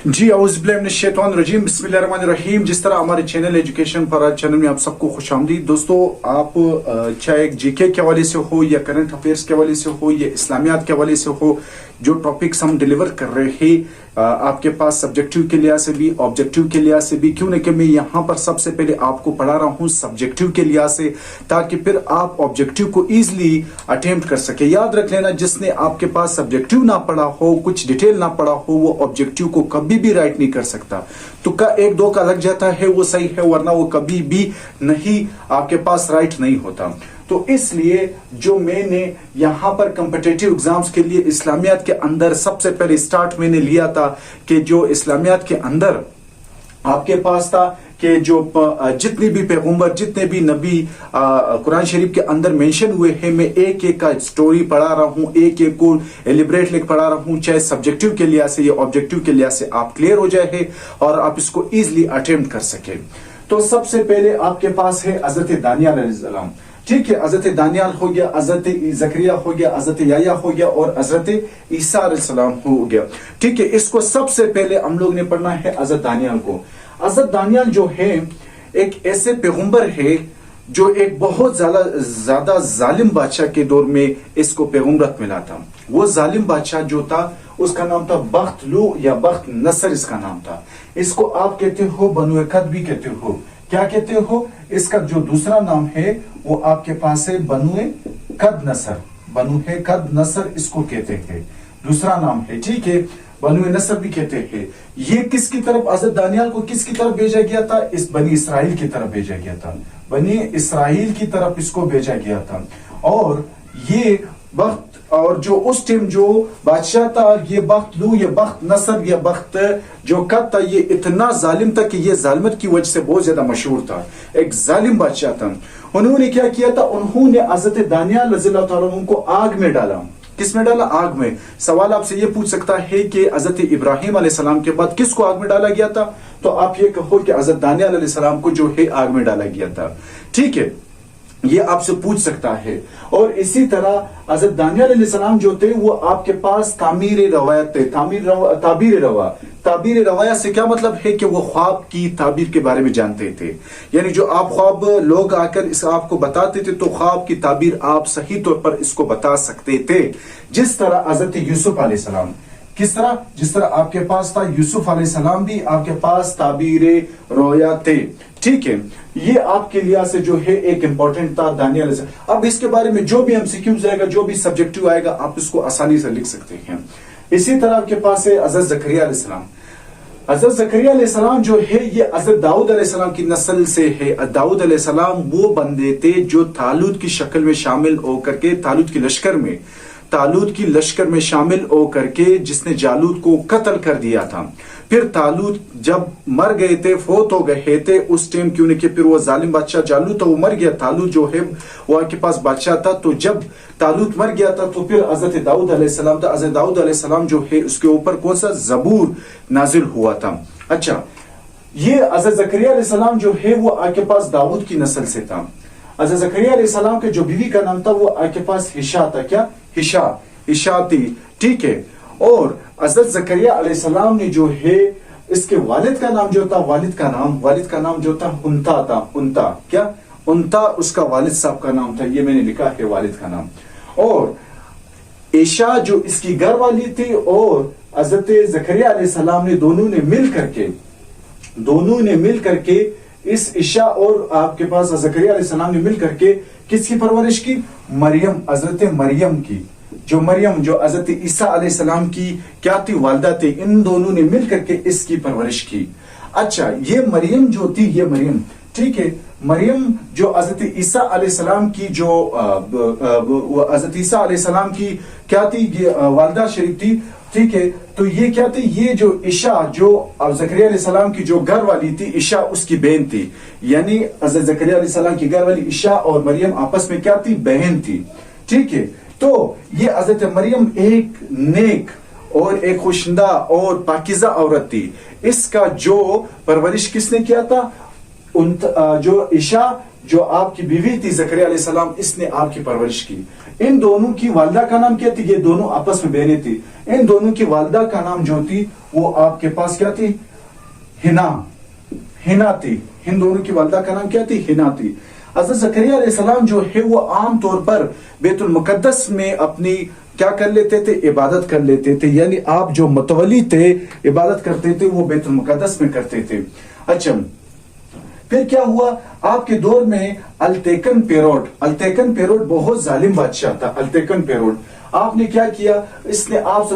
जी औज़ुबिल्लाहिमिनश्शैतानिर्रजीम बिस्मिल्लाहिर्रहमानिर्रहीम। जिस तरह हमारे चैनल एजुकेशन फॉर चैनल में आप सबको खुशामदीद। दोस्तों, आप चाहे जीके के हवाले से हो या करंट अफेयर्स के हवाले से हो या इस्लामियात के हवाले से हो, जो टॉपिक्स हम डिलीवर कर रहे हैं आपके पास सब्जेक्टिव के लिहाज से भी ऑब्जेक्टिव के लिहाज से भी, क्यों नहीं कि मैं यहाँ पर सबसे पहले आपको पढ़ा रहा हूँ सब्जेक्टिव के लिहाज से, ताकि फिर आप ऑब्जेक्टिव को इजीली अटेम्प्ट कर सके। याद रख लेना, जिसने आपके पास सब्जेक्टिव ना पढ़ा हो, कुछ डिटेल ना पढ़ा हो, वो ऑब्जेक्टिव को कभी भी राइट नहीं कर सकता। तुक्का एक दो का लग जाता है वो सही है, वरना वो कभी भी नहीं आपके पास राइट नहीं होता। तो इसलिए जो मैंने यहां पर कॉम्पिटिटिव एग्जाम्स के लिए इस्लामियात के अंदर सबसे पहले स्टार्ट मैंने लिया था कि जो इस्लामियात के अंदर आपके पास था कि जो जितने भी पैगंबर, जितने भी नबी कुरान शरीफ के अंदर मेंशन हुए हैं, मैं एक एक का स्टोरी पढ़ा रहा हूं, एक एक को एलिब्रेट लिख पढ़ा रहा हूं, चाहे सब्जेक्टिव के लिहाज से या ऑब्जेक्टिव के लिहाज से आप क्लियर हो जाए और आप इसको इजिली अटेम्प्ट कर सके। तो सबसे पहले आपके पास है हजरत दानियाल अलैहिस्सलाम। ठीक है, हजरत दानियाल हो गया, हजरत जकरिया हो गया, हजरत याया हो गया और हजरत ईसा अलैहिस्सलाम हो गया। ठीक है, इसको सबसे पहले हम लोग ने पढ़ना है हजरत दानियाल को। हजरत दानियाल जो है एक ऐसे पैगंबर है जो एक बहुत ज्यादा जालिम बादशाह के दौर में इसको पैगंबरत मिला था। वो जालिम बादशाह जो था उसका नाम था बख्तलू या बख्त नसर इसका नाम था। इसको आप कहते हो बनु कद भी कहते हो। क्या कहते हो? इसका जो दूसरा नाम है वो आपके पास है बनु कद नसर। बनु कद नसर इसको कहते हैं, दूसरा नाम है। ठीक है, बनु नसर भी कहते हैं। ये किसकी तरफ, हजरत दानियाल को किसकी तरफ भेजा गया था? इस बनी इसराइल की तरफ भेजा गया था। बनी इसराइल की तरफ इसको भेजा गया था। और ये वक्त और जो उस टाइम जो बादशाह था, ये बख्तलू या बख्त नसर या बख्त जो कद था, ये इतना जालिम था कि ये जालिमत की वजह से बहुत ज्यादा मशहूर था। एक जालिम बादशाह था। उन्होंने क्या किया था? उन्होंने हजरत दानियाल रज़ियल्लाहु ताला अन्हु को आग में डाला। किस में डाला? आग में। सवाल आपसे ये पूछ सकता है कि हजरत इब्राहिम अलैहिस्सलाम के बाद किसको आग में डाला गया था? तो आप ये कहो कि हजरत दानियाल अलैहिस्सलाम को जो है आग में डाला गया था। ठीक है, ये आपसे पूछ सकता है। और इसी तरह हजरत दानियाल अलैहिस्सलाम जो थे वो आपके पास तामीर रवायत थे। ताबीर रवाया से क्या मतलब है कि वो ख्वाब की ताबीर के बारे में जानते थे। यानी जो आप ख्वाब लोग आकर इस आपको बताते थे तो ख्वाब की ताबीर आप सही तौर पर इसको बता सकते थे। जिस तरह हजरत यूसुफ अलैहिस्सलाम, किस तरह? जिस तरह आपके पास था यूसुफ अलैहिस्सलाम भी आपके पास ताबीर रोया थे। ठीक है, ये आपके लिहाज से जो है एक इंपॉर्टेंट था दानियाल। अब इसके बारे में जो भी एमसीक्यूज आएगा, जो भी सब्जेक्टिव आएगा, आप इसको आसानी से लिख सकते हैं। इसी तरह आपके पास है हजरत जकरिया अलैहिस्सलाम। हजरत जकरिया अलैहिस्सलाम जो है ये हजरत दाऊद अलैहिस्सलाम की नस्ल से है। दाऊद अलैहिस्सलाम वो बंदे थे जो तालूत की शक्ल में शामिल होकर के तालूत की लश्कर में शामिल होकर के जिसने जालूत को कत्ल कर दिया था। फिर तालूत जब मर गए थे, फोत हो गए थे उस टाइम, क्यों नहीं कि फिर वो जालिम बादशाह जालूत वो मर गया। तालूत जो है वो आपके पास बादशाह था। तो जब तालूत मर गया था तो फिर हजरत दाऊद अलैहिस्सलाम था। हजरत दाऊद अलैहिस्सलाम जो है उसके ऊपर कौन सा जबूर नाजिल हुआ था। अच्छा, ये हजरत जकरिया अलैहिस्सलाम जो है वो आपके पास दाऊद की नस्ल से था। हजरत जकरिया अलैहिस्सलाम के जो बीवी का नाम था वो आपके पास हिशा था। क्या? हिशा थी। ठीक है, और हजरत जकरिया अलैहिस्सलाम ने जो है इसके वालिद का नाम जो था, वालिद का नाम जो था उनता था। उनता क्या? उनता उसका वालिद साहब का नाम था। ये मैंने लिखा है वालिद का नाम। और ईशा जो इसकी घर वाली थी और हजरत जकरिया अलैहिस्सलाम ने दोनों ने मिल करके इस ईशा और आपके पास जकरिया अलैहिस्सलाम ने मिल करके किसकी परवरिश की? मरियम, हजरत मरियम की। जो हजरत ईसा अलैहिस्सलाम की क्या थी? वालिदा थी। इन दोनों ने मिल करके इसकी परवरिश की। अच्छा, ये मरियम जो थी, ये मरियम, ठीक है, मरियम जो हजरत ईसा अलैहिस्सलाम की जो हजरत ईसा अलैहिस्सलाम की क्या थी? ये वालिदा शरीफ थी। ठीक है, तो ये क्या थी? ये जो ईशा जो जकरिया अलैहिस्सलाम की जो घर वाली थी, ईशा उसकी बहन थी। यानी हजरत जकरिया अलैहिस्सलाम की घर वाली ईशा और मरियम आपस में क्या थी? बहन थी। ठीक है, तो ये हजरत मरियम एक नेक और एक खुशंदा और पाकीज़ा औरत थी। इसका जो परवरिश किसने किया था? जो ईशा جو آپ کی بیوی تھی زکریا علیہ السلام، اس نے آپ کی پرورش کی. ان دونوں کی والدہ کا نام کیا تھی؟ یہ دونوں آپس میں بہنیں تھی. ان دونوں کی والدہ کا نام جو تھی وہ آپ کے پاس کیا تھی؟ ہنا تھی. ان دونوں کی والدہ کا نام کیا تھی؟ ہنا تھی. حضرت زکریا علیہ السلام جو ہے وہ عام طور پر بیت المقدس میں اپنی کیا کر لیتے تھے؟ عبادت کر لیتے تھے. یعنی آپ جو متولی تھے عبادت کرتے تھے وہ بیت المقدس میں کرتے تھے. اچھا پھر کیا ہوا؟ آپ کے دور میں التیکن پیروڈ بہت ظالم بادشاہ تھا. التیکن پیروڈ آپ نے کیا کیا؟ اس نے آپ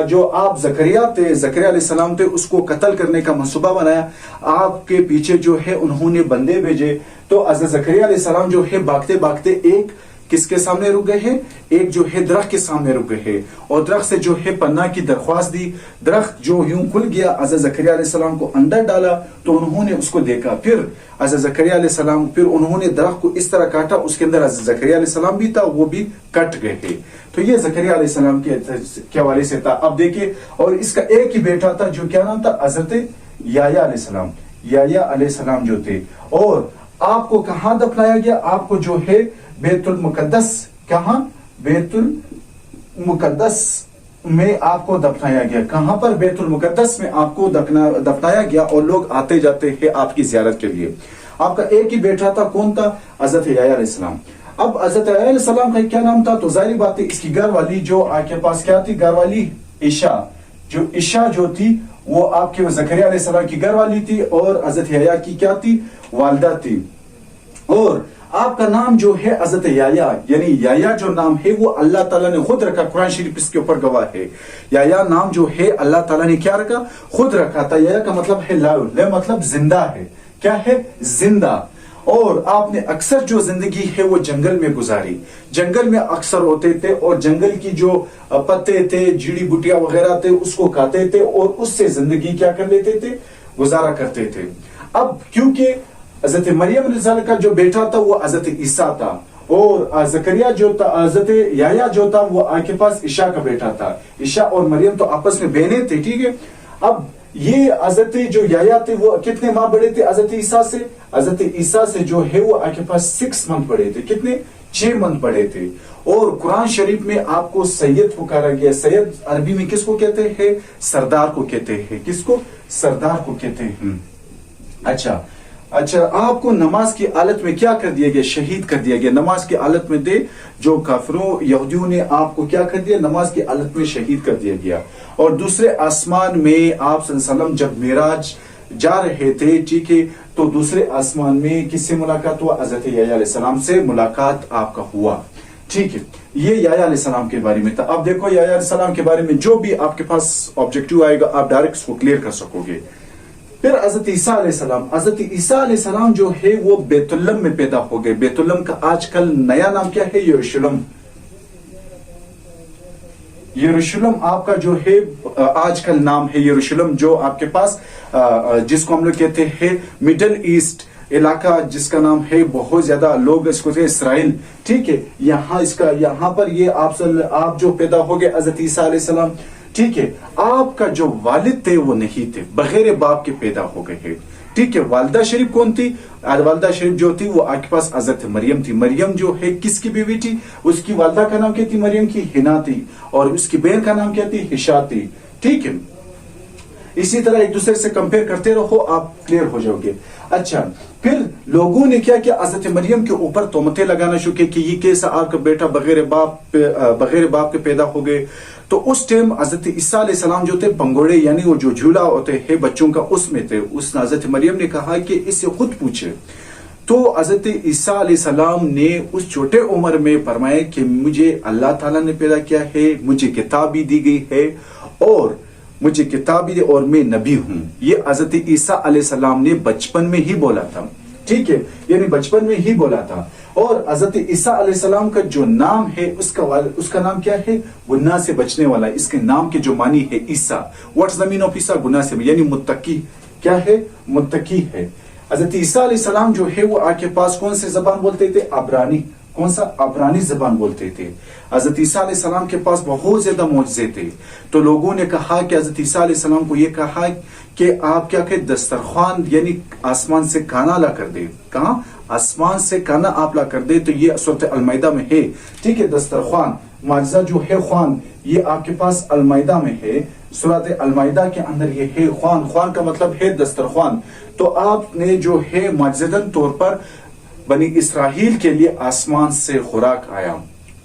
جو آپ زکریا علیہ السلام تھے اس کو قتل کرنے کا منصوبہ بنایا. آپ کے پیچھے جو ہے انہوں نے بندے بھیجے. تو حضرت زکریا علیہ السلام جو ہے بھاگتے بھاگتے ایک کس کے سامنے رک گئے ہیں؟ ایک جو ہے درخت کے سامنے رک گئے ہیں اور درخت سے جو ہے پناہ کی درخواست دی. درخت جو یوں کھل گیا، حضرت زکریا علیہ السلام کو اندر ڈالا تو انہوں نے اس کو دیکھا. پھر حضرت زکریا علیہ السلام انہوں نے درخت کو اس طرح کاٹا، اس کے اندر حضرت زکریا علیہ السلام بھی تھا، وہ بھی کٹ گئے ہیں. تو یہ زکریا علیہ السلام کے حوالے سے تھا. اب دیکھیں، اور اس کا ایک ہی بیٹا تھا جو کیا نام تھا؟ حضرت یحییٰ علیہ السلام. یحییٰ علیہ السلام جو تھے. اور آپ کو کہاں دفنایا گیا؟ آپ کو جو ہے بیت المقدس، کہاں؟ بیت المقدس میں آپ کو دفنایا گیا. کہاں پر؟ بیت المقدس میں آپ کو دفنایا گیا. اور لوگ آتے جاتے ہیں آپ کی زیارت کے لیے. آپ کا ایک ہی بیٹا تھا، کون تھا؟ حضرت یحییٰ علیہ السلام. اب حضرت یحییٰ علیہ السلام کا کیا نام تھا؟ تو ظاہری بات ہے اس کی گھر والی جو آپ کے پاس کیا تھی؟ گھر والی عشاء جو تھی وہ آپ کے زکریا علیہ السلام کی گھر والی تھی اور حضرت یحییٰ کی کیا تھی؟ والدہ تھی. اور آپ کا نام جو ہے حضرت یحییٰ، یعنی یحییٰ جو نام ہے وہ اللہ تعالیٰ نے خود رکھا. قرآن شریف اس کے اوپر گواہ ہے. یحییٰ نام جو ہے اللہ تعالیٰ نے کیا رکھا؟ خود رکھا تھا. یحییٰ کا مطلب ہے لائیو، مطلب زندہ ہے. کیا ہے؟ زندہ. اور آپ نے اکثر جو زندگی ہے وہ جنگل میں گزاری. جنگل میں اکثر ہوتے تھے اور جنگل کی جو پتے تھے، جڑی بوٹیاں وغیرہ تھے، اس کو کھاتے تھے اور اس سے زندگی کیا کر لیتے تھے؟ گزارا کرتے تھے. اب کیونکہ حضرت مریم علیہ السلام کا جو بیٹا تھا وہ حضرت عیسیٰ تھا اور زکریا جو تھا، حضرت یحییٰ جو تھا وہ آپ کے پاس عشاء کا بیٹا تھا. عشاء اور مریم تو آپس میں بہنیں تھے. ٹھیک ہے. اب یہ حضرت جو یحییٰ تھے وہ کتنے ماہ بڑے تھے حضرت عیسیٰ سے؟ حضرت عیسیٰ سے جو ہے وہ آپ کے پاس 6 منتھ بڑے تھے. کتنے؟ 6 منتھ بڑے تھے. اور قرآن شریف میں آپ کو سید پکارا گیا. سید عربی میں کس کو کہتے ہیں؟ سردار کو کہتے ہیں. کس کو؟ سردار کو کہتے ہیں. اچھا آپ کو نماز کی حالت میں کیا کر دیا گیا؟ شہید کر دیا گیا. نماز کی حالت میں دے جو کافروں یہودیوں نے آپ کو کیا کر دیا؟ نماز کی حالت میں شہید کر دیا گیا. اور دوسرے آسمان میں آپ صلی اللہ علیہ وسلم جب معراج جا رہے تھے، ٹھیک ہے، تو دوسرے آسمان میں کس سے ملاقات ہوا؟ حضرت یحییٰ علیہ السلام سے ملاقات آپ کا ہوا. ٹھیک ہے. یہ یحییٰ علیہ السلام کے بارے میں تھا. اب دیکھو یحییٰ علیہ السلام کے بارے میں جو بھی آپ کے پاس آبجیکٹو آئے گا آپ ڈائریکٹ اس کو کلیئر کر سکو گے. پھر حضرت عیسیٰ علیہ السلام. حضرت عیسیٰ علیہ السلام جو ہے وہ بیت الم میں پیدا ہو گئے. بیت الم کا آج کل نیا نام کیا ہے؟ یروشلم. یروشلم آپ کا جو ہے آج کل نام ہے یروشلم، جو آپ کے پاس جس کو ہم لوگ کہتے ہیں مڈل ایسٹ علاقہ، جس کا نام ہے بہت زیادہ لوگ اس کو کہتے ہیں اسرائیل. ٹھیک ہے. یہاں پر یہ آپ جو پیدا ہو گئے حضرت عیسیٰ علیہ السلام. ٹھیک ہے. آپ کا جو والد تھے وہ نہیں تھے، بغیر باپ کے پیدا ہو گئے ہیں. ٹھیک ہے. والدہ شریف کون تھی؟ والدہ شریف جو تھی وہ آپ کے پاس حضرت مریم تھی. مریم جو ہے کس کی بیوی تھی؟ اس کی والدہ کا نام کیا تھی؟ مریم کی ہنا تھی. اور اس کی بہن کا نام کیا تھی؟ عشاء تھی. ٹھیک ہے. اسی طرح ایک دوسرے سے کمپیئر کرتے رہو، آپ کلیئر ہو جاؤ گے. اچھا پھر لوگوں نے کیا کیا؟ حضرت مریم کے اوپر تہمتیں لگانا شروع کہ یہ کیسا آپ کا بیٹا بغیر باپ کے پیدا ہو گئے. تو اس ٹائم حضرت عیسیٰ علیہ السلام جو تھے پنگوڑے، یعنی وہ جو جھولا ہوتے ہیں بچوں کا، اس میں تھے. اس حضرت مریم نے کہا کہ اس سے خود پوچھے. تو حضرت عیسیٰ علیہ السلام نے اس چھوٹے عمر میں فرمایا کہ مجھے اللہ تعالیٰ نے پیدا کیا ہے، مجھے کتاب بھی دی گئی ہے اور میں نبی ہوں. یہ حضرت عیسیٰ علیہ السلام نے بچپن میں ہی بولا تھا. ٹھیک ہے. یعنی بچپن میں ہی بولا تھا. اور حضرت عیسیٰ علیہ السلام کا جو نام ہے اس کا نام کیا ہے؟ گناہ سے بچنے والا. اس کے نام کے جو معنی ہے عیسیٰ. واٹس دا مین آف عیسیٰ؟ گناہ سے، یعنی متقی. کیا ہے؟ متقی ہے. حضرت عیسیٰ علیہ السلام جو ہے وہ آپ کے پاس کون سے زبان بولتے تھے؟ عبرانی. کون سا؟ عبرانی زبان بولتے تھے. حضرت عیسیٰ علیہ السلام کے پاس بہت زیادہ معجزے تھے. تو لوگوں نے کہا کہ حضرت عیسیٰ علیہ السلام کو یہ کہا کہ آپ کیا کہ دسترخوان یعنی آسمان سے کھانا لا کر دے. کہاں؟ आसमान से खाना आप ला कर दे, तो ये सूरत अल-माइदा में है। ठीक है, दस्तरख्वान मुआजिजा जो है ख्वान, ये आपके पास अल-माइदा में है, सूरत अल-माइदा के अंदर ये है ख्वान। ख्वान का मतलब है दस्तरख्वान। तो आपने जो है मुआजिजतन तौर पर बनी इसराइल के लिए आसमान से खुराक आया,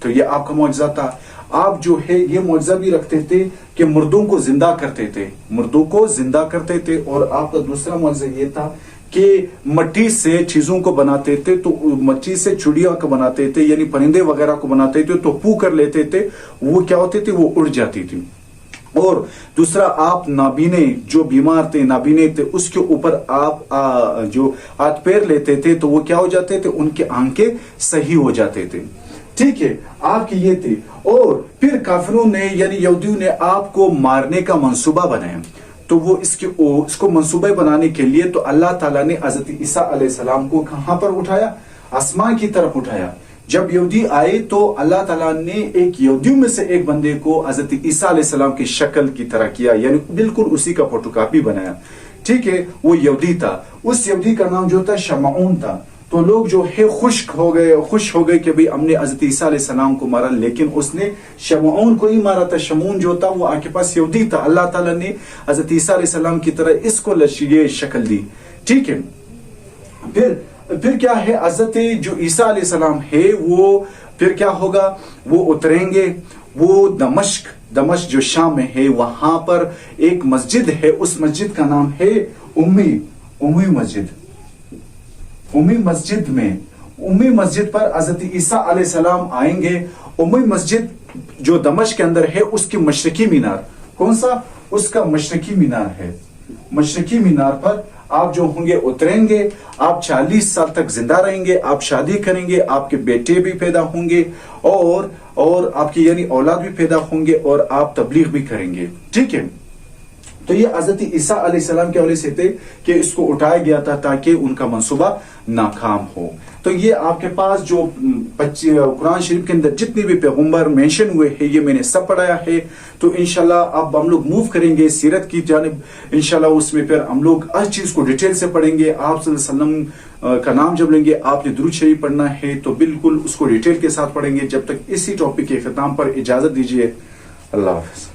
तो ये आपका मुआजिजा था। आप जो है ये मुआजिजा भी रखते थे कि मुर्दों को जिंदा करते थे, मुर्दों को जिंदा करते थे। और आपका दूसरा मुआजिजा ये था कि मट्टी से चीजों को बनाते थे, तो मट्टी से चिड़िया को बनाते थे, यानी परिंदे वगैरह को बनाते थे, तो पू कर लेते थे, वो क्या होते थे, वो उड़ जाती थी। और दूसरा, आप नाबीने जो बीमार थे, नाबीने थे, उसके ऊपर आप जो हाथ पैर लेते थे, तो वो क्या हो जाते थे, उनके आंखें सही हो जाते थे। ठीक है, आपकी ये थे। और फिर काफिरों ने यानी यहूदियों ने आपको मारने का मंसूबा बनाया, तो वो इसको मंसूबा बनाने के लिए तो अल्लाह ताला ने हजरत ईसा अलैहिस्सलाम को कहां पर उठाया, आसमान की तरफ उठाया। जब यहूदी आए तो अल्लाह ताला ने एक यहूदियों में से एक बंदे को हजरत ईसा अलैहिस्सलाम की शक्ल की तरह किया, यानी बिल्कुल उसी का फोटोकॉपी बनाया। ठीक है, वो यहूदी था, उस यहूदी का नाम जो था शमऊन था। तो लोग जो है खुश हो गए कि भाई हमने हजरत ईसा अलैहिस्सलाम को मारा, लेकिन उसने शमऊन को ही मारा था। शमऊन जो था वो आपके पास यहूदी था। अल्लाह ताला ने हजरत ईसा अलैहिस्सलाम की तरह इसको ये शक्ल दी। ठीक है, फिर क्या है, हजरत जो ईसा अलैहिस्सलाम है वो फिर क्या होगा, वो उतरेंगे, वो दमश्क जो शाम में है, वहां पर एक मस्जिद है, उस मस्जिद का नाम है उम्मी मस्जिद। उम्मी मस्जिद पर हजरत ईसा अलैहिस्सलाम आएंगे। उम्मी मस्जिद जो दमश्क के अंदर है, उसकी मशरकी मीनार, कौन सा, उसका मशरकी मीनार है। मशरकी मीनार पर आप जो होंगे उतरेंगे, आप 40 साल तक जिंदा रहेंगे, आप शादी करेंगे, आपके बेटे भी पैदा होंगे और आपकी यानी औलाद भी पैदा होंगे, और आप तबलीग भी करेंगे। ठीक है, तो ये हजरत ईसा अलैहिस्सलाम के हवाले से थे कि इसको उठाया गया था ताकि उनका मंसूबा नाकाम हो। तो ये आपके पास जो कुरान शरीफ के अंदर जितने भी पैगंबर मेंशन हुए हैं, ये मैंने सब पढ़ाया है। तो इंशाल्लाह अब हम लोग मूव करेंगे सीरत की जानिब। इंशाल्लाह उसमें फिर हम लोग हर चीज को डिटेल से पढ़ेंगे। आप सल्लल्लाहु अलैहि वसल्लम का नाम जब लेंगे, आपने दुरूद शरीफ पढ़ना है, तो बिल्कुल उसको डिटेल के साथ पढ़ेंगे। जब तक इसी टॉपिक के खिताम पर इजाजत दीजिए, अल्लाह हाफिज।